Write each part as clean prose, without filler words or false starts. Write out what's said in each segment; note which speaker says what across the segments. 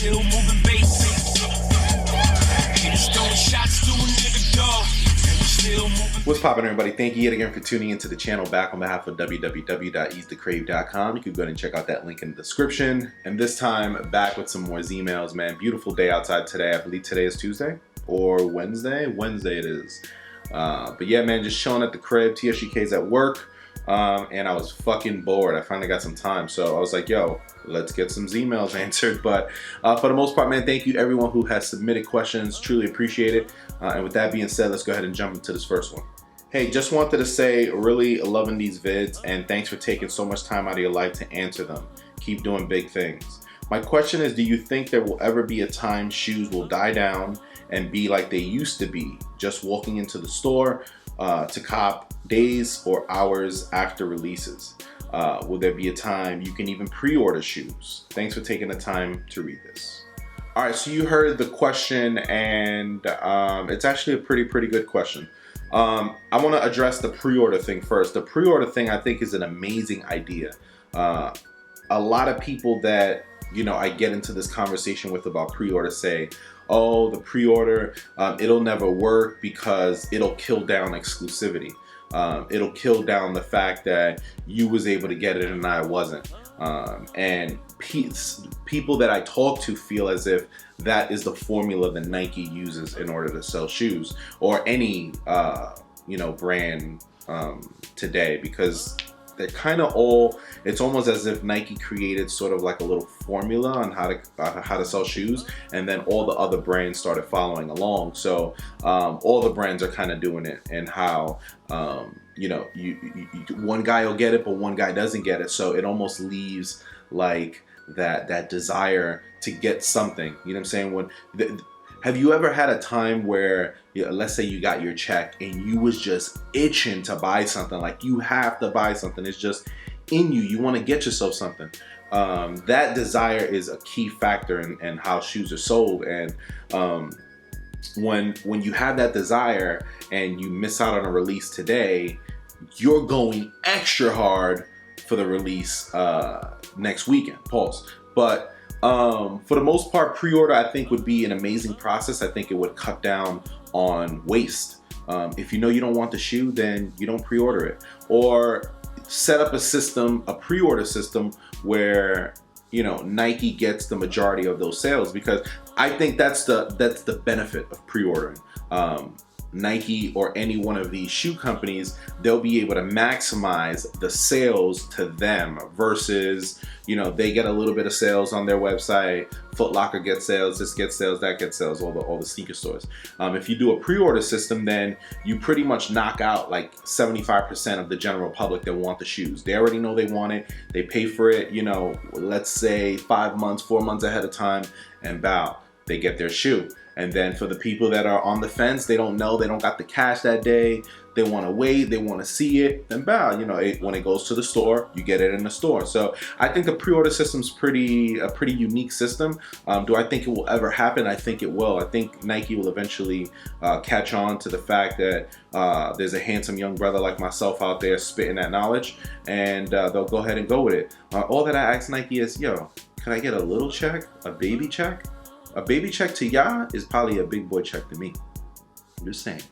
Speaker 1: still moving basics. Haters throwing shots to a nigga dog. And we still moving.
Speaker 2: What's poppin', everybody? Thank you yet again for tuning into the channel. Back on behalf of www.ETCZAYA.com. You can go ahead and check out that link in the description. And this time, back with some more Z-mails, man. Beautiful day outside today. I believe today is Tuesday or Wednesday. Wednesday it is. But yeah, man, just chilling at the crib. TSGK's at work. And I was fucking bored. I finally got some time. So I was like, yo, let's get some Z-mails answered. But for the most part, man, thank you everyone who has submitted questions. Truly appreciate it. And with that being said, let's go ahead and jump into this first one. Hey, just wanted to say, really loving these vids, and thanks for taking so much time out of your life to answer them. Keep doing big things. My question is, do you think there will ever be a time shoes will die down and be like they used to be, just walking into the store to cop days or hours after releases? Will there be a time you can even pre-order shoes? Thanks for taking the time to read this. All right, so you heard the question, and it's actually a pretty good question. I want to address the pre-order thing first. The pre-order thing, I think, is an amazing idea. A lot of people that, you know, I get into this conversation with about pre-order say, oh, the pre-order, it'll never work because it'll kill down exclusivity. It'll kill down the fact that you was able to get it and I wasn't. And people that I talk to feel as if that is the formula that Nike uses in order to sell shoes, or any you know, brand today, because they're kind of all, it's almost as if Nike created sort of like a little formula on how to sell shoes, and then all the other brands started following along. So all the brands are kind of doing it, and how you know, one guy will get it but one guy doesn't get it, so it almost leaves like that desire to get something. You know what I'm saying? Have you ever had a time where, you know, let's say you got your check and you was just itching to buy something, like you have to buy something, it's just in you, you want to get yourself something. That desire is a key factor in how shoes are sold. And when you have that desire and you miss out on a release today, you're going extra hard for the release next weekend. Pause. But for the most part, pre-order I think would be an amazing process. I think it would cut down on waste. If you know you don't want the shoe, then you don't pre-order it, or set up a system, a pre-order system where, you know, Nike gets the majority of those sales, because I think that's the benefit of pre-ordering. Nike or any one of these shoe companies, they'll be able to maximize the sales to them versus, you know, they get a little bit of sales on their website, Foot Locker gets sales, this gets sales, that gets sales, all the sneaker stores. If you do a pre-order system, then you pretty much knock out like 75% of the general public that want the shoes. They already know they want it, they pay for it, you know, let's say 5 months, 4 months ahead of time, and bow, they get their shoe. And then for the people that are on the fence, they don't know, they don't got the cash that day, they want to wait, they want to see it, then bow, you know, when it goes to the store, you get it in the store. So I think the pre-order system's a pretty unique system. Do I think it will ever happen? I think it will. I think Nike will eventually catch on to the fact that there's a handsome young brother like myself out there spitting that knowledge, and they'll go ahead and go with it. All that I ask Nike is, yo, can I get a little check, a baby check? A baby check to ya is probably a big boy check to me. I'm just saying.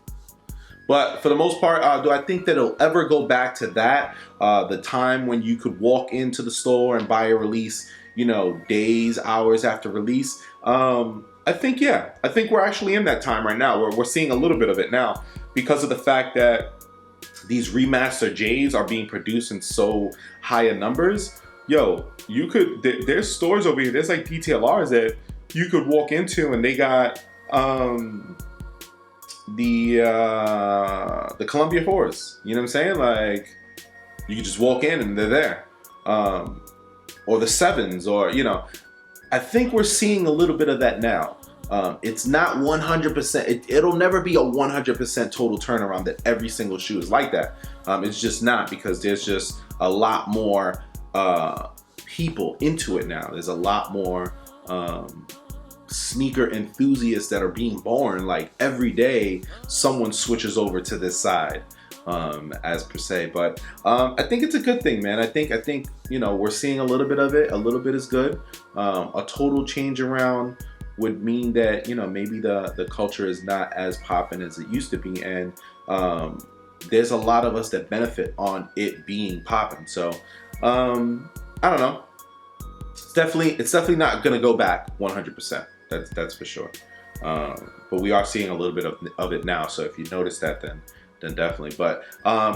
Speaker 2: But for the most part, do I think that it'll ever go back to that? The time when you could walk into the store and buy a release, you know, days, hours after release? I think, yeah. I think we're actually in that time right now. We're seeing a little bit of it now because of the fact that these remastered J's are being produced in so high numbers. Yo, you could, there's stores over here, there's like PTLRs that you could walk into and they got the Columbia 4s. You know what I'm saying? Like, you could just walk in and they're there. Or the 7s, or, you know, I think we're seeing a little bit of that now. It's not 100%, it'll never be a 100% total turnaround that every single shoe is like that. It's just not, because there's just a lot more people into it now. There's a lot more sneaker enthusiasts that are being born. Like every day someone switches over to this side. as per se. But I think it's a good thing, man. I think you know, we're seeing a little bit of it. A little bit is good. A total change around would mean that, you know, maybe the culture is not as popping as it used to be, and there's a lot of us that benefit on it being popping. So I don't know. It's definitely not gonna go back 100%. That's for sure. But we are seeing a little bit of it now. So if you notice that, then definitely. But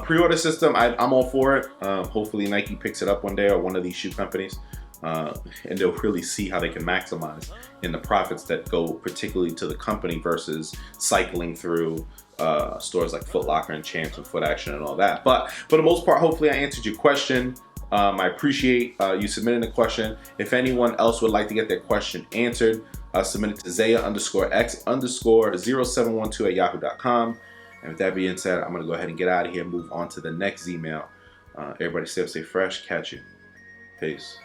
Speaker 2: pre-order system, I'm all for it. Hopefully Nike picks it up one day, or one of these shoe companies, and they'll really see how they can maximize in the profits that go particularly to the company versus cycling through stores like Foot Locker and Champs and Foot Action and all that. But for the most part, hopefully I answered your question. I appreciate you submitting the question. If anyone else would like to get their question answered, submit it to Zaya_X_0712@yahoo.com. And with that being said, I'm going to go ahead and get out of here and move on to the next email. Everybody stay up, stay fresh. Catch you. Peace.